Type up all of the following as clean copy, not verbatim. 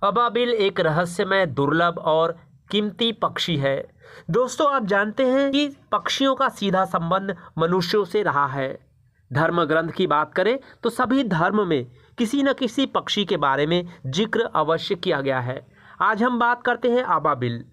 अबाबिल एक रहस्यमय, दुर्लभ और कीमती पक्षी है। दोस्तों, आप जानते हैं कि पक्षियों का सीधा संबंध मनुष्यों से रहा है। धर्म ग्रंथ की बात करें तो सभी धर्म में किसी न किसी पक्षी के बारे में जिक्र अवश्य किया गया है। आज हम बात करते हैं अबाबिल।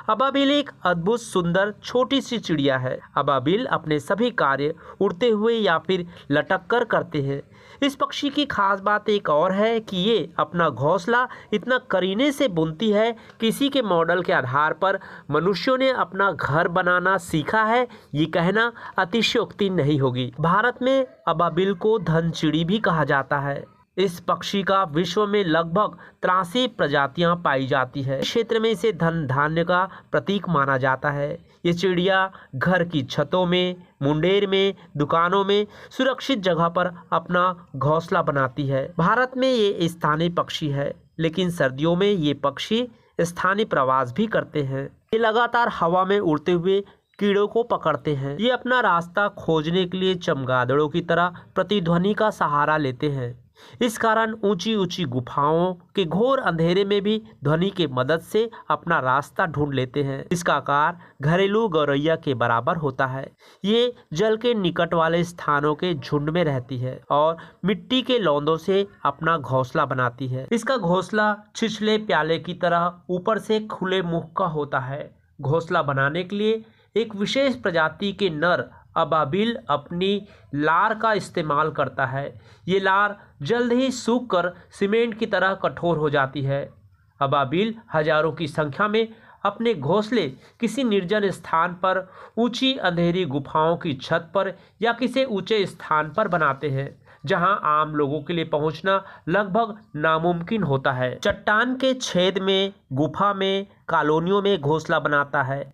अबाबिल एक अद्भुत सुंदर छोटी सी चिड़िया है। अबाबिल अपने सभी कार्य उड़ते हुए या फिर लटक कर करते हैं। इस पक्षी की खास बात एक और है कि ये अपना घोंसला इतना करीने से बुनती है कि इसी के मॉडल के आधार पर मनुष्यों ने अपना घर बनाना सीखा है। ये कहना अतिशयोक्ति नहीं होगी। भारत में अबाबिल को धनचिड़ी भी कहा जाता है। इस पक्षी का विश्व में लगभग 83 प्रजातियां पाई जाती है। इस क्षेत्र में इसे धन धान्य का प्रतीक माना जाता है। ये चिड़िया घर की छतों में, मुंडेर में, दुकानों में सुरक्षित जगह पर अपना घोंसला बनाती है। भारत में ये स्थानीय पक्षी है, लेकिन सर्दियों में ये पक्षी स्थानीय प्रवास भी करते हैं। ये लगातार हवा में उड़ते हुए कीड़ों को पकड़ते हैं। ये अपना रास्ता खोजने के लिए चमगादड़ों की तरह प्रतिध्वनि का सहारा लेते हैं। इस कारण ऊंची ऊंची गुफाओं के घोर अंधेरे में भी ध्वनि के मदद से अपना रास्ता ढूंढ लेते हैं। इसका आकार घरेलू गौरैया के बराबर होता है। ये जल के निकट वाले स्थानों के झुंड में रहती है और मिट्टी के लौंदों से अपना घोंसला बनाती है। इसका घोंसला छिछले प्याले की तरह ऊपर से खुले मुख का होता है। घोंसला बनाने के लिए एक विशेष प्रजाति के नर अबाबिल अपनी लार का इस्तेमाल करता है। ये लार जल्द ही सूखकर सीमेंट की तरह कठोर हो जाती है। अबाबिल हजारों की संख्या में अपने घोंसले किसी निर्जन स्थान पर, ऊंची अंधेरी गुफाओं की छत पर या किसी ऊंचे स्थान पर बनाते हैं, जहां आम लोगों के लिए पहुंचना लगभग नामुमकिन होता है। चट्टान के छेद में, गुफा में, कॉलोनियों में घोंसला बनाता है।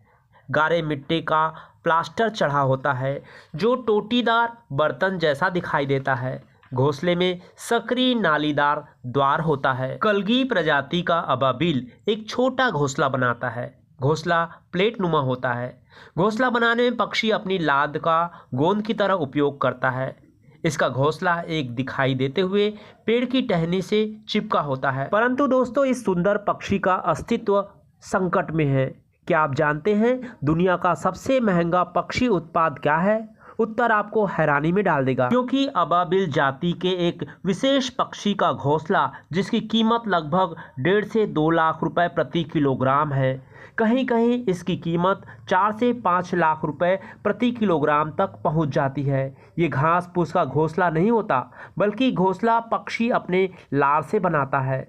गाढ़े मिट्टी का प्लास्टर चढ़ा होता है जो टोटीदार बर्तन जैसा दिखाई देता है। घोंसले में सक्रिय नालीदार द्वार होता है। कलगी प्रजाति का अबाबिल एक छोटा घोंसला बनाता है। घोंसला प्लेट नुमा होता है। घोंसला बनाने में पक्षी अपनी लाद का गोंद की तरह उपयोग करता है। इसका घोंसला एक दिखाई देते हुए पेड़ की टहनी से चिपका होता है। परंतु दोस्तों, इस सुंदर पक्षी का अस्तित्व संकट में है। क्या आप जानते हैं दुनिया का सबसे महंगा पक्षी उत्पाद क्या है? उत्तर आपको हैरानी में डाल देगा, क्योंकि अबाबिल जाति के एक विशेष पक्षी का घोंसला, जिसकी कीमत लगभग 1.5 से 2 लाख रुपए प्रति किलोग्राम है। कहीं कहीं इसकी कीमत 4 से 5 लाख रुपए प्रति किलोग्राम तक पहुंच जाती है। ये घास फूस का घोंसला नहीं होता, बल्कि घोंसला पक्षी अपने लार से बनाता है।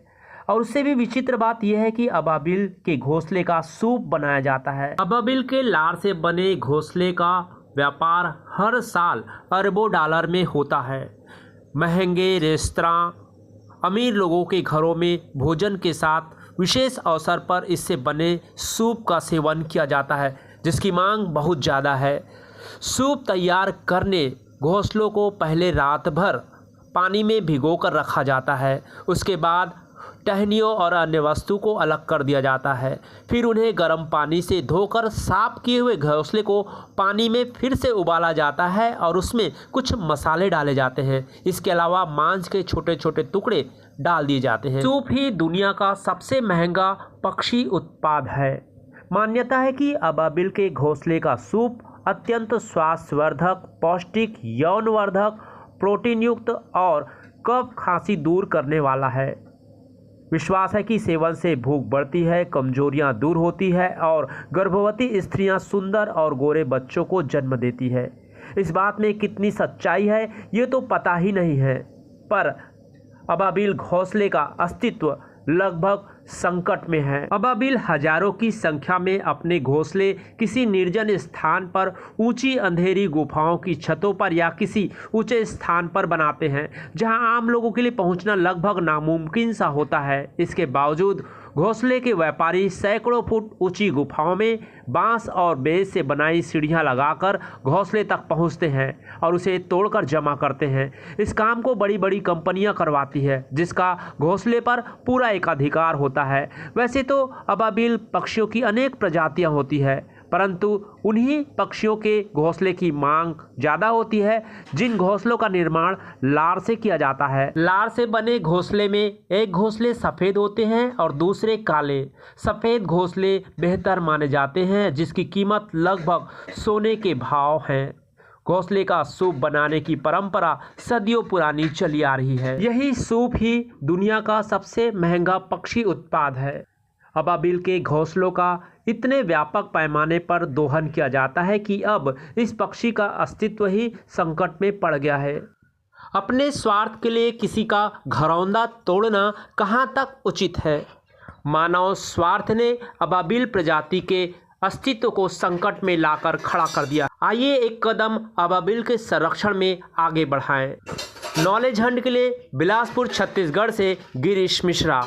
और उससे भी विचित्र बात यह है कि अबाबिल के घोंसले का सूप बनाया जाता है। अबाबिल के लार से बने घोंसले का व्यापार हर साल अरबों डॉलर में होता है। महंगे रेस्तरां, अमीर लोगों के घरों में भोजन के साथ विशेष अवसर पर इससे बने सूप का सेवन किया जाता है, जिसकी मांग बहुत ज़्यादा है। सूप तैयार करने घोंसलों को पहले रात भर पानी में भिगोकर रखा जाता है। उसके बाद टहनियों और अन्य वस्तु को अलग कर दिया जाता है। फिर उन्हें गर्म पानी से धोकर साफ किए हुए घोंसले को पानी में फिर से उबाला जाता है और उसमें कुछ मसाले डाले जाते हैं। इसके अलावा मांस के छोटे छोटे टुकड़े डाल दिए जाते हैं। सूप ही दुनिया का सबसे महंगा पक्षी उत्पाद है। मान्यता है कि अबाबिल के घोंसले का सूप अत्यंत स्वास्थ्यवर्धक, पौष्टिक, यौनवर्धक, प्रोटीन युक्त और कफ खांसी दूर करने वाला है। विश्वास है कि सेवन से भूख बढ़ती है, कमजोरियां दूर होती है और गर्भवती स्त्रियां सुंदर और गोरे बच्चों को जन्म देती है। इस बात में कितनी सच्चाई है ये तो पता ही नहीं है, पर अबाबिल घोंसले का अस्तित्व लगभग संकट में है। अबाबिल हजारों की संख्या में अपने घोंसले किसी निर्जन स्थान पर, ऊंची अंधेरी गुफाओं की छतों पर या किसी ऊंचे स्थान पर बनाते हैं, जहां आम लोगों के लिए पहुंचना लगभग नामुमकिन सा होता है। इसके बावजूद घोंसले के व्यापारी सैकड़ों फुट ऊंची गुफाओं में बांस और बेज से बनाई सीढ़ियां लगाकर घोंसले तक पहुंचते हैं और उसे तोड़कर जमा करते हैं। इस काम को बड़ी बड़ी कंपनियां करवाती है, जिसका घोंसले पर पूरा एकाधिकार होता है। वैसे तो अबाबिल पक्षियों की अनेक प्रजातियां होती है, परंतु उन्हीं पक्षियों के घोंसले की मांग ज़्यादा होती है जिन घोंसलों का निर्माण लार से किया जाता है। लार से बने घोंसले में एक घोंसले सफ़ेद होते हैं और दूसरे काले। सफ़ेद घोंसले बेहतर माने जाते हैं जिसकी कीमत लगभग सोने के भाव हैं। घोंसले का सूप बनाने की परंपरा सदियों पुरानी चली आ रही है। यही सूप ही दुनिया का सबसे महंगा पक्षी उत्पाद है। अबाबिल के घोंसलों का इतने व्यापक पैमाने पर दोहन किया जाता है कि अब इस पक्षी का अस्तित्व ही संकट में पड़ गया है। अपने स्वार्थ के लिए किसी का घरौंदा तोड़ना कहाँ तक उचित है? मानव स्वार्थ ने अबाबिल प्रजाति के अस्तित्व को संकट में लाकर खड़ा कर दिया। आइए एक कदम अबाबिल के संरक्षण में आगे बढ़ाएं। नॉलेज हंट के लिए बिलासपुर छत्तीसगढ़ से गिरीश मिश्रा।